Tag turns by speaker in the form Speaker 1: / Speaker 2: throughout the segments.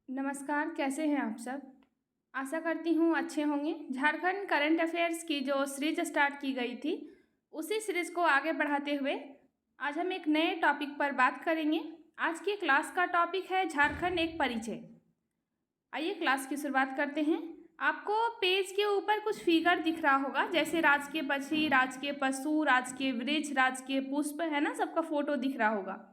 Speaker 1: नमस्कार, कैसे हैं आप सब? आशा करती हूँ अच्छे होंगे। झारखंड करंट अफेयर्स की जो सीरीज स्टार्ट की गई थी, उसी सीरीज को आगे बढ़ाते हुए आज हम एक नए टॉपिक पर बात करेंगे। आज की क्लास का टॉपिक है झारखंड एक परिचय। आइए क्लास की शुरुआत करते हैं। आपको पेज के ऊपर कुछ फिगर दिख रहा होगा, जैसे राजकीय पक्षी, राजकीय पशु, राजकीय वृक्ष, राजकीय पुष्प, है ना, सबका फोटो दिख रहा होगा।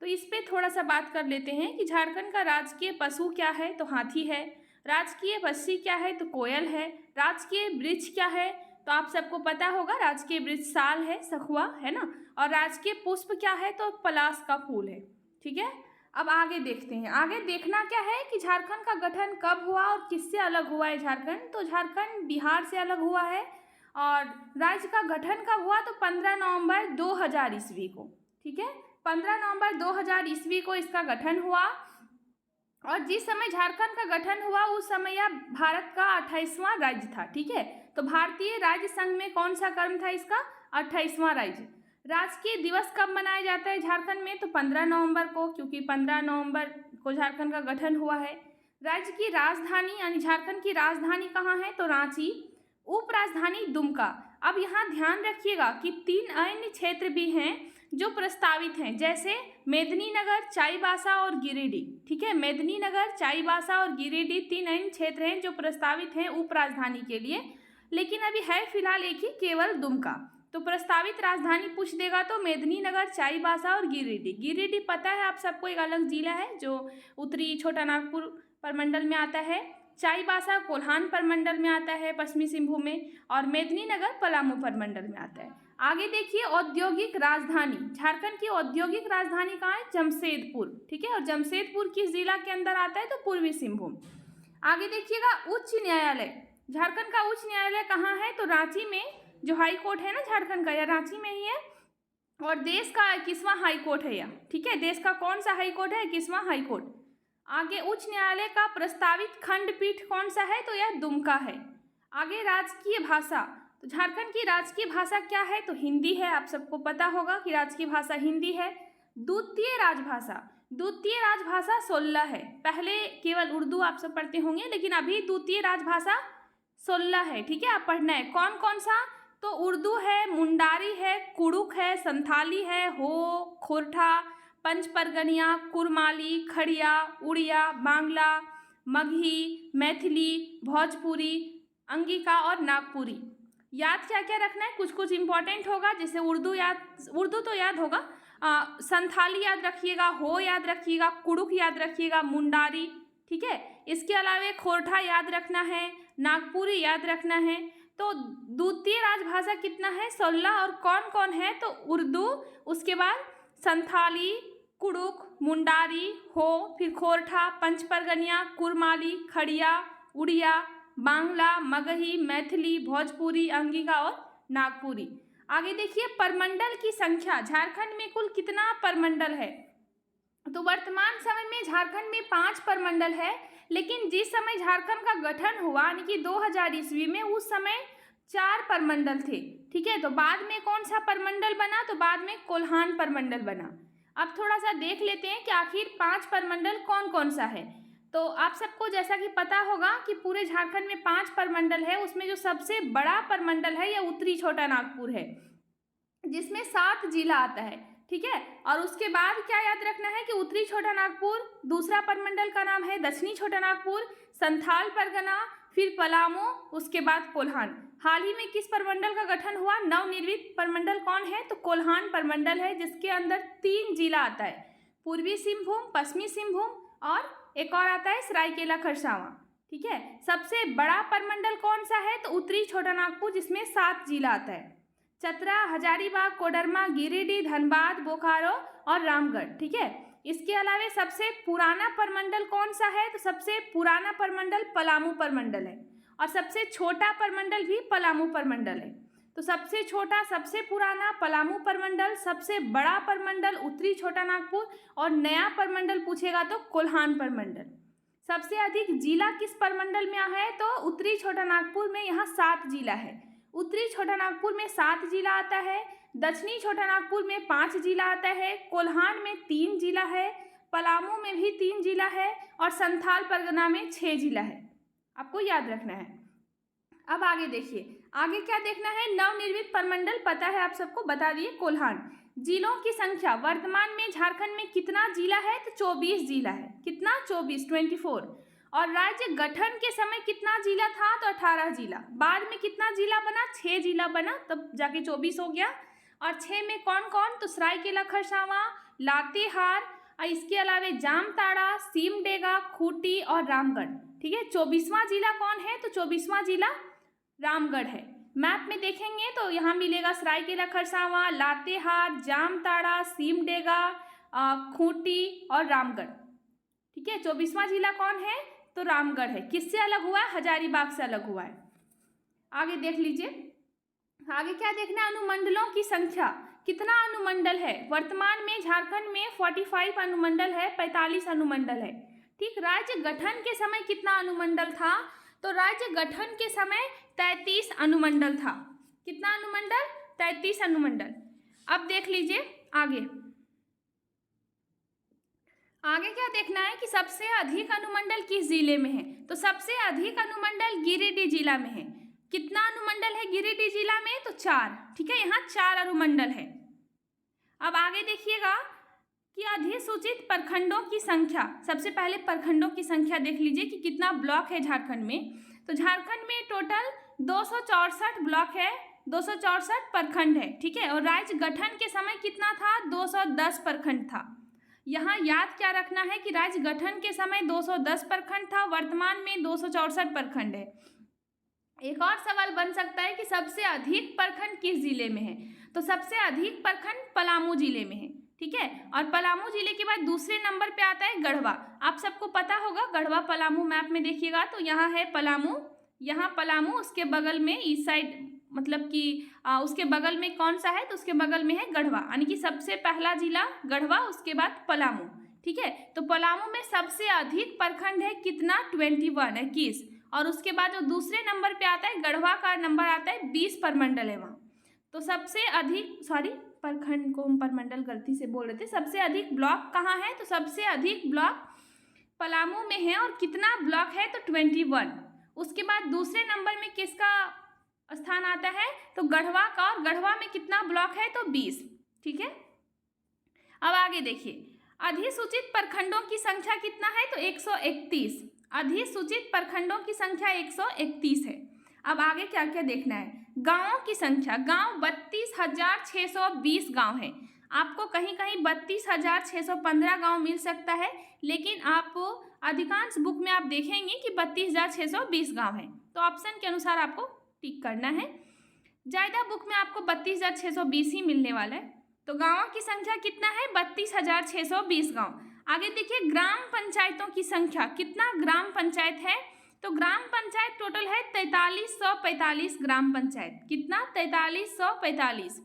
Speaker 1: तो इस पे थोड़ा सा बात कर लेते हैं कि झारखंड का राजकीय पशु क्या है, तो हाथी है। राजकीय पक्षी क्या है, तो कोयल है। राजकीय वृक्ष क्या है, तो आप सबको पता होगा, राजकीय वृक्ष साल है, सखुआ, है ना। और राजकीय पुष्प क्या है, तो पलाश का फूल है। ठीक है, अब आगे देखते हैं। आगे देखना क्या है कि झारखंड का गठन कब हुआ और किससे अलग हुआ है झारखंड। तो झारखंड बिहार से अलग हुआ है। और राज्य का गठन कब हुआ, तो 15 नवंबर 2000 ईस्वी को। ठीक है, 15 नवंबर 2000 ईस्वी को इसका गठन हुआ। और जिस समय झारखंड का गठन हुआ उस समय यह भारत का 28वां राज्य था। ठीक है, तो भारतीय राज्य संघ में कौन सा क्रम था इसका, 28वां राज्य। राजकीय दिवस कब मनाया जाता है झारखंड में, तो 15 नवंबर को, क्योंकि 15 नवंबर को झारखंड का गठन हुआ है। राज्य की राजधानी यानी झारखंड की राजधानी कहाँ है, तो रांची। उप राजधानी दुमका। अब यहाँ ध्यान रखिएगा कि 3 अन्य क्षेत्र भी हैं जो प्रस्तावित हैं, जैसे मेदिनीनगर, चाईबासा और गिरिडीह। ठीक है, मेदिनीनगर, चाईबासा और गिरिडीह 3 अन्य क्षेत्र हैं जो प्रस्तावित हैं उप राजधानी के लिए, लेकिन अभी है फिलहाल एक ही, केवल दुमका। तो प्रस्तावित राजधानी पूछ देगा तो मेदिनीनगर, चाईबासा और गिरिडीह। गिरिडीह पता है आप सबको, एक अलग जिला है जो उत्तरी छोटा नागपुर प्रमंडल में आता है। चाईबासा कोल्हान प्रमंडल में आता है, पश्चिमी सिंहभूम में। और मेदिनीनगर पलामू प्रमंडल में आता है। आगे देखिए, औद्योगिक राजधानी। झारखंड की औद्योगिक राजधानी कहाँ है, जमशेदपुर। ठीक है, और जमशेदपुर किस जिला के अंदर आता है, तो पूर्वी सिंहभूम। आगे देखिएगा, उच्च न्यायालय। झारखंड का उच्च न्यायालय कहाँ है, तो रांची में। जो हाई कोर्ट है ना झारखंड का, यह रांची में ही है। और देश का 21वां हाई कोर्ट है यह। ठीक है, देश का कौन सा हाई कोर्ट है, 21वां हाई कोर्ट। आगे उच्च न्यायालय का प्रस्तावित खंडपीठ कौन सा है, तो यह दुमका है। आगे राजकीय भाषा। तो झारखंड की राजकीय भाषा क्या है, तो हिंदी है। आप सबको पता होगा कि राजकीय भाषा हिंदी है। द्वितीय राजभाषा। द्वितीय राजभाषा 16 है। पहले केवल उर्दू आप सब पढ़ते होंगे, लेकिन अभी द्वितीय राजभाषा 16 है। ठीक है, आप पढ़ना है। कौन कौन सा, तो उर्दू है, मुंडारी है, कुड़ुक है, संथाली है, हो, खोरठा, पंच परगनिया, कुरमाली, खड़िया, उड़िया, बांग्ला, मगही, मैथिली, भोजपुरी, अंगिका और नागपुरी। याद क्या क्या रखना है, कुछ कुछ इंपॉर्टेंट होगा, जैसे उर्दू तो याद होगा। संथाली याद रखिएगा, हो याद रखिएगा, कुड़ुक याद रखिएगा, मुंडारी। ठीक है, इसके अलावा खोरठा याद रखना है, नागपुरी याद रखना है। तो द्वितीय राजभाषा कितना है, 16। और कौन कौन है, तो उर्दू, उसके बाद संथाली, कुड़ुक, मुंडारी, हो, फिर खोरठा, पंचपरगनिया, कुरमाली, खड़िया, उड़िया, बांग्ला, मगही, मैथिली, भोजपुरी, अंगिका और नागपुरी। आगे देखिए, परमंडल की संख्या। झारखंड में कुल कितना परमंडल है, तो वर्तमान समय में झारखंड में 5 परमंडल है। लेकिन जिस समय झारखंड का गठन हुआ यानी कि 2000 ईस्वी में, उस समय 4 परमंडल थे। ठीक है, तो बाद में कौन सा परमंडल बना, तो बाद में कोल्हान परमंडल बना। अब थोड़ा सा देख लेते हैं कि आखिर 5 परमंडल कौन कौन सा है। तो आप सबको जैसा कि पता होगा कि पूरे झारखंड में 5 परमंडल है। उसमें जो सबसे बड़ा परमंडल है यह उत्तरी छोटा नागपुर है, जिसमें 7 जिला आता है। ठीक है, और उसके बाद क्या याद रखना है कि उत्तरी छोटा नागपुर, दूसरा परमंडल का नाम है दक्षिणी छोटा नागपुर, संथाल परगना, फिर पलामू, उसके बाद कोल्हान। हाल ही में किस परमंडल का गठन हुआ, नवनिर्मित परमंडल कौन है, तो कोल्हान परमंडल है, जिसके अंदर 3 जिला आता है, पूर्वी सिंहभूम, पश्चिमी सिंहभूम और एक और आता है सरायकेला खरसावां। ठीक है, सबसे बड़ा परमंडल कौन सा है, तो उत्तरी छोटा नागपुर, जिसमें 7 जिला आता है, चतरा, हजारीबाग, कोडरमा, गिरिडीह, धनबाद, बोकारो और रामगढ़। ठीक है, इसके अलावा सबसे पुराना परमंडल कौन सा है, तो सबसे पुराना परमंडल पलामू परमंडल है। और सबसे छोटा परमंडल भी पलामू परमंडल है। तो सबसे छोटा, सबसे पुराना पलामू परमंडल, सबसे बड़ा परमंडल उत्तरी छोटा नागपुर, और नया परमंडल पूछेगा तो कोल्हान परमंडल। सबसे अधिक जिला किस परमंडल में है, तो उत्तरी छोटा नागपुर में, यहाँ 7 जिला है। उत्तरी छोटा नागपुर में 7 जिला आता है, दक्षिणी छोटा नागपुर में 5 जिला आता है, कोल्हान में 3 जिला है, पलामू में भी 3 जिला है और संथाल परगना में 6 जिला है, आपको याद रखना है। अब आगे देखिए, आगे क्या देखना है, नवनिर्मित प्रमंडल पता है आप सबको, बता दिए कोल्हान। जिलों की संख्या वर्तमान में झारखंड में कितना जिला है, तो 24 जिला है। कितना, 24। और राज्य गठन के समय कितना जिला था, तो 18 जिला। बाद में कितना जिला बना, 6 जिला बना, तब जाके 24 हो गया। और 6 में कौन कौन, तो सरायकेला खरसावां, लातेहार, और इसके अलावा जामताड़ा, सिमडेगा, खूंटी और रामगढ़। ठीक है, 24वां जिला कौन है, तो 24वां जिला रामगढ़ है। मैप में देखेंगे तो यहाँ मिलेगा सरायकेला खरसावां, लातेहार, जामताड़ा, सिमडेगा, खूंटी और रामगढ़। ठीक है, 24वां जिला कौन है, तो रामगढ़ है। किससे अलग हुआ है, हजारीबाग से अलग हुआ है। आगे देख लीजिए, आगे क्या देखना है, अनुमंडलों की संख्या। कितना अनुमंडल है, वर्तमान में झारखंड में 45 अनुमंडल है, 45 अनुमंडल है। ठीक, राज्य गठन के समय कितना अनुमंडल था, तो राज्य गठन के समय 33 अनुमंडल था। कितना अनुमंडल, 33 अनुमंडल। अब देख लीजिए आगे, आगे क्या देखना है कि सबसे अधिक अनुमंडल किस जिले में है, तो सबसे अधिक अनुमंडल गिरिडीह जिला में है। कितना अनुमंडल है गिरिडीह जिला में, तो 4। ठीक है, यहाँ 4 अनुमंडल है। अब आगे देखिएगा कि अधिसूचित प्रखंडों की संख्या। सबसे पहले प्रखंडों की संख्या देख लीजिए कि कितना ब्लॉक है झारखंड में। तो झारखंड में टोटल 264 ब्लॉक है, 264 प्रखंड है। ठीक है, और राज्य गठन के समय कितना था, 210 प्रखंड था। यहाँ याद क्या रखना है कि राज्य गठन के समय 210 प्रखंड था, वर्तमान में 264 प्रखंड है। एक और सवाल बन सकता है कि सबसे अधिक प्रखंड किस जिले में है, तो सबसे अधिक प्रखंड पलामू जिले में है। ठीक है, और पलामू जिले के बाद दूसरे नंबर पे आता है गढ़वा। आप सबको पता होगा गढ़वा पलामू, मैप में देखिएगा तो यहाँ है पलामू, यहाँ पलामू, उसके बगल में इस साइड, मतलब कि उसके बगल में कौन सा है, तो उसके बगल में है गढ़वा, यानी कि सबसे पहला जिला गढ़वा, उसके बाद पलामू। ठीक है, तो पलामू में सबसे अधिक प्रखंड है कितना, 21। और उसके बाद जो दूसरे नंबर पे आता है गढ़वा का नंबर आता है 20 प्रमंडल है वहाँ। तो सबसे अधिक, सॉरी प्रखंड को हम प्रमंडल गलती से बोल रहे थे, सबसे अधिक ब्लॉक कहाँ है, तो सबसे अधिक ब्लॉक पलामू में है। और कितना ब्लॉक है, तो 21। उसके बाद दूसरे नंबर में किसका स्थान आता है, तो गढ़वा का, और गढ़वा में कितना ब्लॉक है, तो 20। ठीक है, अब आगे देखिए, अधिसूचित प्रखंडों की संख्या कितना है, तो 131। अधिसूचित प्रखंडों की संख्या 131 है। अब आगे क्या क्या देखना है, गांवों की संख्या। गांव 32,620 गांव है। आपको कहीं कहीं 32,615 गांव मिल सकता है, लेकिन आप अधिकांश बुक में आप देखेंगे कि 32,620 गांव है। तो ऑप्शन के अनुसार आपको टिक करना है। ज़्यादा बुक में आपको 32,620 ही मिलने वाला है। तो गांवों की संख्या कितना है, 32,620 गांव। आगे देखिए, ग्राम पंचायतों की संख्या। कितना ग्राम पंचायत है, तो ग्राम पंचायत टोटल है 4345 ग्राम पंचायत। कितना, 4345।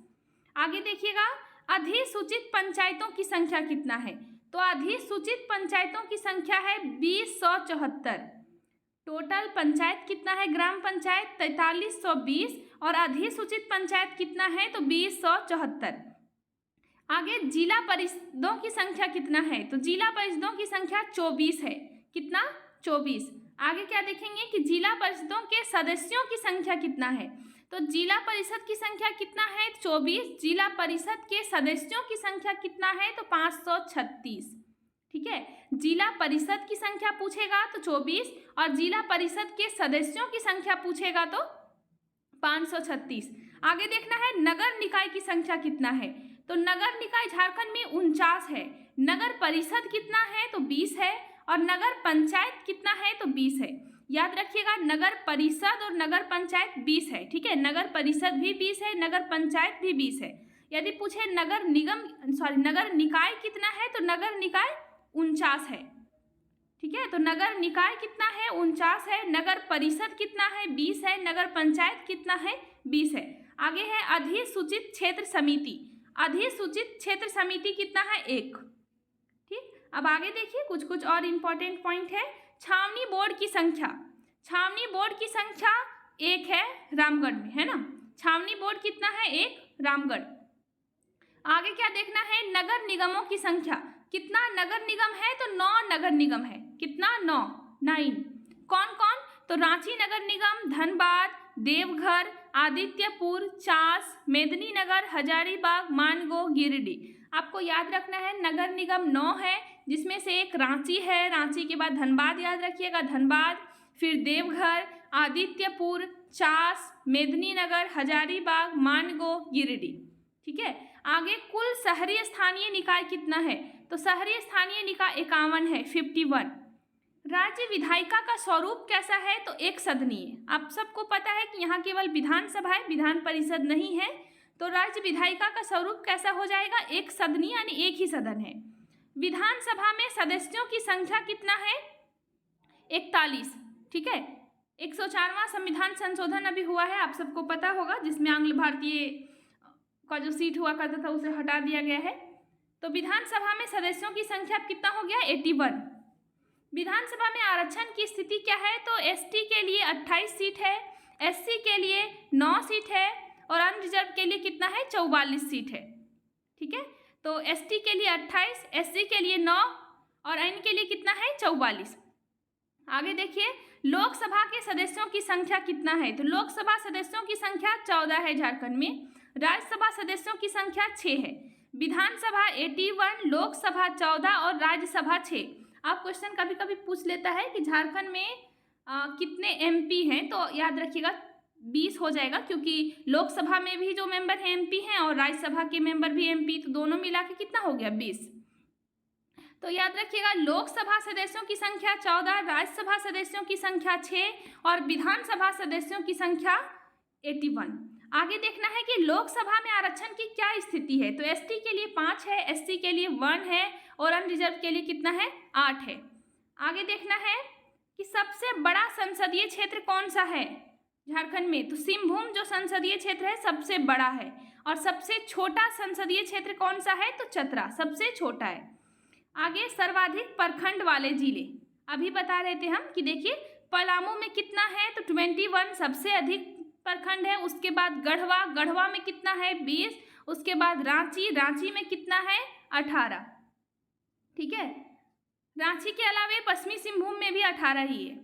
Speaker 1: आगे देखिएगा, अधिसूचित पंचायतों की संख्या कितना है, तो अधिसूचित पंचायतों की संख्या है 2074। टोटल पंचायत कितना है, ग्राम पंचायत 4320, और अधिसूचित पंचायत कितना है, तो 2074। आगे जिला परिषदों की संख्या कितना है, तो जिला परिषदों की संख्या 24 है। कितना, 24। आगे क्या देखेंगे कि जिला परिषदों के सदस्यों की संख्या कितना है, तो जिला परिषद की संख्या कितना है, 24। जिला परिषद के सदस्यों की संख्या कितना है, तो 536। ठीक है, जिला परिषद की संख्या पूछेगा तो 24, और जिला परिषद के सदस्यों की संख्या पूछेगा तो 536। आगे देखना है नगर निकाय की संख्या कितना है, तो नगर निकाय झारखंड में 49 है। नगर परिषद कितना है, तो 20 है, और नगर पंचायत कितना है, तो 20 है। याद रखिएगा, नगर परिषद और नगर पंचायत 20 है। ठीक है, नगर परिषद भी 20 है, नगर पंचायत भी 20 है। यदि पूछे नगर निगम, सॉरी नगर निकाय कितना है, तो नगर निकाय 49 है। ठीक है, तो नगर निकाय कितना है, 49 है। नगर परिषद कितना है, 20 है। नगर पंचायत कितना है, 20 है। आगे है अधिसूचित क्षेत्र समिति। अधिसूचित क्षेत्र समिति कितना है, 1। ठीक, अब आगे देखिए कुछ और इम्पोर्टेंट पॉइंट है। छावनी बोर्ड की संख्या। छावनी बोर्ड की संख्या 1 है रामगढ़ में, है ना। छावनी बोर्ड कितना है, 1 रामगढ़। आगे क्या देखना है, नगर निगमों की संख्या। कितना नगर निगम है? तो 9 नगर निगम है। कितना? 9। कौन कौन? तो रांची नगर निगम, धनबाद, देवघर, आदित्यपुर, चास, मेदिनीनगर, हजारीबाग, मानगो, गिरिडीह। आपको याद रखना है नगर निगम 9 है, जिसमें से एक रांची है, रांची के बाद धनबाद याद रखिएगा, धनबाद, फिर देवघर, आदित्यपुर, चास, मेदिनीनगर, हजारीबाग, मानगो, गिरिडीह। ठीक है। आगे कुल शहरी स्थानीय निकाय कितना है? तो शहरी स्थानीय निकाय 51 है, 51। राज्य विधायिका का स्वरूप कैसा है? तो एक सदनीय। आप सबको पता है कि यहाँ केवल विधानसभा है, विधान परिषद नहीं है। तो राज्य विधायिका का स्वरूप कैसा हो जाएगा? एक सदनीय, यानी एक ही सदन है। विधानसभा में सदस्यों की संख्या कितना है? 41। ठीक है। 104वां संविधान संशोधन अभी हुआ है, आप सबको पता होगा, जिसमें आंग्ल भारतीय का जो सीट हुआ करता था उसे हटा दिया गया है। तो विधानसभा में सदस्यों की संख्या कितना हो गया? 81। विधानसभा में आरक्षण की स्थिति क्या है? तो एसटी के लिए 28 सीट है, एससी के लिए 9 सीट है और अनरिजर्व के लिए कितना है? 44 सीट है। ठीक है। तो एसटी के लिए 28, एससी के लिए 9 और एन के लिए कितना है? 44। आगे देखिए, लोकसभा के सदस्यों की संख्या कितना है? तो लोकसभा सदस्यों की संख्या 14 है झारखंड में। राज्यसभा सदस्यों की संख्या 6 है। विधानसभा 81, लोकसभा 14 और राज्यसभा 6। आप क्वेश्चन कभी कभी पूछ लेता है कि झारखंड में कितने एमपी हैं, तो याद रखिएगा 20 हो जाएगा, क्योंकि लोकसभा में भी जो मेंबर हैं एमपी हैं और राज्यसभा के मेंबर भी एमपी, तो दोनों मिला के कितना हो गया? 20। तो याद रखिएगा लोकसभा सदस्यों की संख्या 14, राज्यसभा सदस्यों की संख्या 6 और विधानसभा सदस्यों की संख्या 81। आगे देखना है कि लोकसभा में आरक्षण की क्या स्थिति है। तो एसटी के लिए 5 है, एससी के लिए 1 है और अनरिजर्व के लिए कितना है? 8 है। आगे देखना है कि सबसे बड़ा संसदीय क्षेत्र कौन सा है झारखंड में? तो सिंहभूम जो संसदीय क्षेत्र है सबसे बड़ा है। और सबसे छोटा संसदीय क्षेत्र कौन सा है? तो चतरा सबसे छोटा है। आगे सर्वाधिक प्रखंड वाले जिले अभी बता रहे थे हम कि देखिए पलामू में कितना है? तो 21 सबसे अधिक प्रखंड है। उसके बाद गढ़वा में कितना है? 20। उसके बाद रांची में कितना है? 18। ठीक है। रांची के अलावा पश्चिमी सिंहभूम में भी 18 ही है।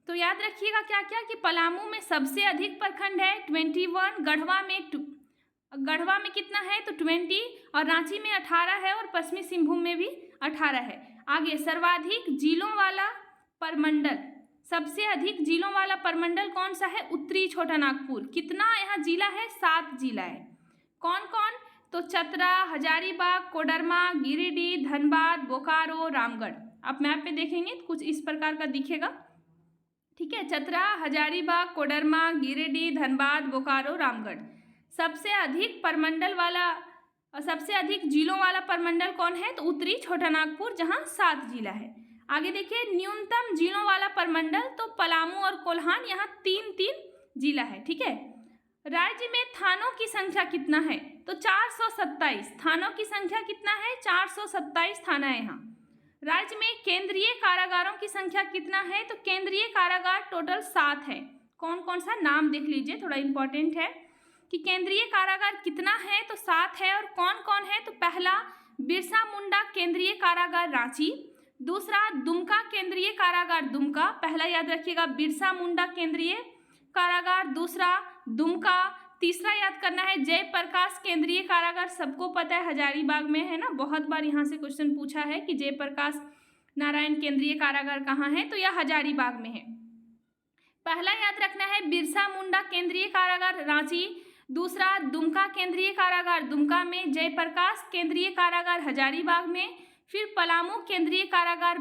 Speaker 1: तो याद रखिएगा क्या क्या कि पलामू में सबसे अधिक प्रखंड है 21, गढ़वा में कितना है? तो 20 और रांची में 18 है और पश्चिमी सिंहभूम में भी 18 है। आगे सर्वाधिक जिलों वाला परमंडल, सबसे अधिक जिलों वाला परमंडल कौन सा है? उत्तरी छोटा नागपुर। कितना यहाँ जिला है? 7 जिला है। कौन कौन? तो चतरा, हजारीबाग, कोडरमा, गिरिडीह, धनबाद, बोकारो, रामगढ़। आप मैप पे देखेंगे तो कुछ इस प्रकार का दिखेगा। ठीक है। चतरा, हजारीबाग, कोडरमा, गिरिडीह, धनबाद, बोकारो, रामगढ़। सबसे अधिक परमंडल वाला और सबसे अधिक जिलों वाला परमंडल कौन है? तो उत्तरी छोटा नागपुर, जहाँ 7 जिला है। आगे देखिए न्यूनतम जिलों वाला परमंडल, तो पलामू और कोल्हान, यहाँ 3 जिला है। ठीक है। राज्य में थानों की संख्या कितना है? तो 427 थानों की संख्या कितना है? 427 थाना है यहाँ। राज्य में केंद्रीय कारागारों की संख्या कितना है? तो केंद्रीय कारागार टोटल 7 है। कौन कौन सा नाम देख लीजिए, थोड़ा इंपॉर्टेंट है कि केंद्रीय कारागार कितना है? तो 7 है। और कौन कौन है? तो पहला बिरसा मुंडा केंद्रीय कारागार रांची, दूसरा दुमका केंद्रीय कारागार दुमका, पहला याद रखिएगा बिरसा मुंडा केंद्रीय कारागार, दूसरा दुमका, तीसरा याद करना है जयप्रकाश केंद्रीय कारागार, सबको पता है हजारीबाग में है ना, बहुत बार यहाँ से क्वेश्चन पूछा है कि जयप्रकाश नारायण केंद्रीय कारागार कहाँ है, तो यह हजारीबाग में है। पहला याद रखना है बिरसा मुंडा केंद्रीय कारागार रांची, दूसरा दुमका केंद्रीय कारागार दुमका में, जयप्रकाश केंद्रीय कारागार हजारीबाग में, फिर पलामू केंद्रीय कारागार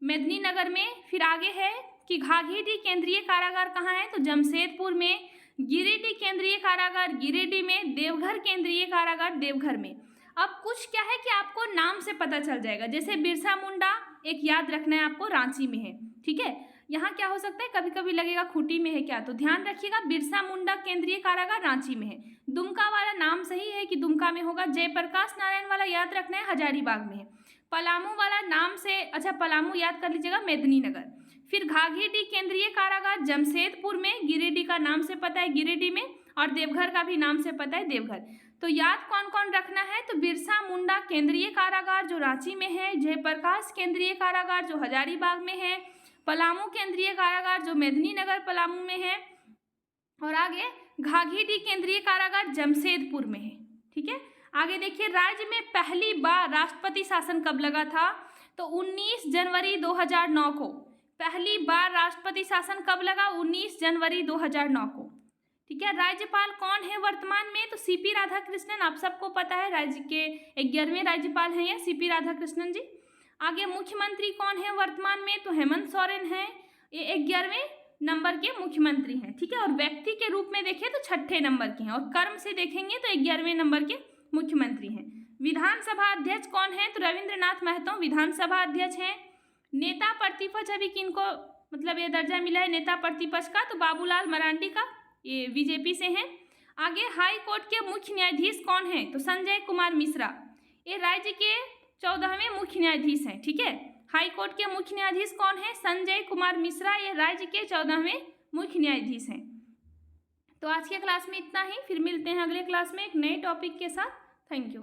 Speaker 1: मेदिनीनगर में, फिर आगे है कि घाघीडीह केंद्रीय कारागार कहाँ है? तो जमशेदपुर में, गिरिडीह केंद्रीय कारागार गिरिडीह में, देवघर केंद्रीय कारागार देवघर में। अब कुछ क्या है कि आपको नाम से पता चल जाएगा, जैसे बिरसा मुंडा एक याद रखना है आपको, रांची में है। ठीक है। यहाँ क्या हो सकता है, कभी कभी लगेगा खूंटी में है क्या, तो ध्यान रखिएगा बिरसा मुंडा केंद्रीय कारागार रांची में है। दुमका वाला नाम सही है कि दुमका में होगा, जयप्रकाश नारायण वाला याद रखना है हजारीबाग में है। पलामू वाला नाम से, अच्छा पलामू याद कर लीजिएगा मेदिनीनगर। फिर घाघीडीह केंद्रीय कारागार जमशेदपुर में, गिरिडीह का नाम से पता है गिरिडीह में, और देवघर का भी नाम से पता है देवघर। तो याद कौन कौन रखना है, तो बिरसा मुंडा केंद्रीय कारागार जो रांची में है, जयप्रकाश केंद्रीय कारागार जो हजारीबाग में है, पलामू केंद्रीय कारागार जो मेदिनीनगर पलामू में है, और आगे घाघीडीह केंद्रीय कारागार जमशेदपुर में है। ठीक है, आगे देखिए राज्य में पहली बार राष्ट्रपति शासन कब लगा था, तो 19 जनवरी 2009 को। पहली बार राष्ट्रपति शासन कब लगा, 19 जनवरी 2009 को। ठीक है, राज्यपाल कौन है वर्तमान में, तो सीपी राधाकृष्णन, आप सबको पता है राज्य के 11वें राज्यपाल हैं ये सीपी राधाकृष्णन जी। आगे मुख्यमंत्री कौन है वर्तमान में, तो हेमंत सोरेन है, ये 11वें नंबर के मुख्यमंत्री हैं। ठीक है, और व्यक्ति के रूप में देखें तो 6ठे नंबर के हैं, और कर्म से देखेंगे तो 11वें नंबर के मुख्यमंत्री हैं। विधानसभा अध्यक्ष कौन है, तो रविंद्रनाथ महतो विधानसभा अध्यक्ष हैं। नेता प्रतिपक्ष अभी किनको मतलब ये दर्जा मिला है नेता प्रतिपक्ष का, तो बाबूलाल मरांडी का, ये बीजेपी से हैं। आगे हाई कोर्ट के मुख्य न्यायाधीश कौन है, तो संजय कुमार मिश्रा, ये राज्य के 14वें मुख्य न्यायाधीश हैं। ठीक है, हाई कोर्ट के मुख्य न्यायाधीश कौन है, संजय कुमार मिश्रा, ये राज्य के 14वें मुख्य न्यायाधीश हैं। तो आज के क्लास में इतना ही, फिर मिलते हैं अगले क्लास में एक नए टॉपिक के साथ। Thank you.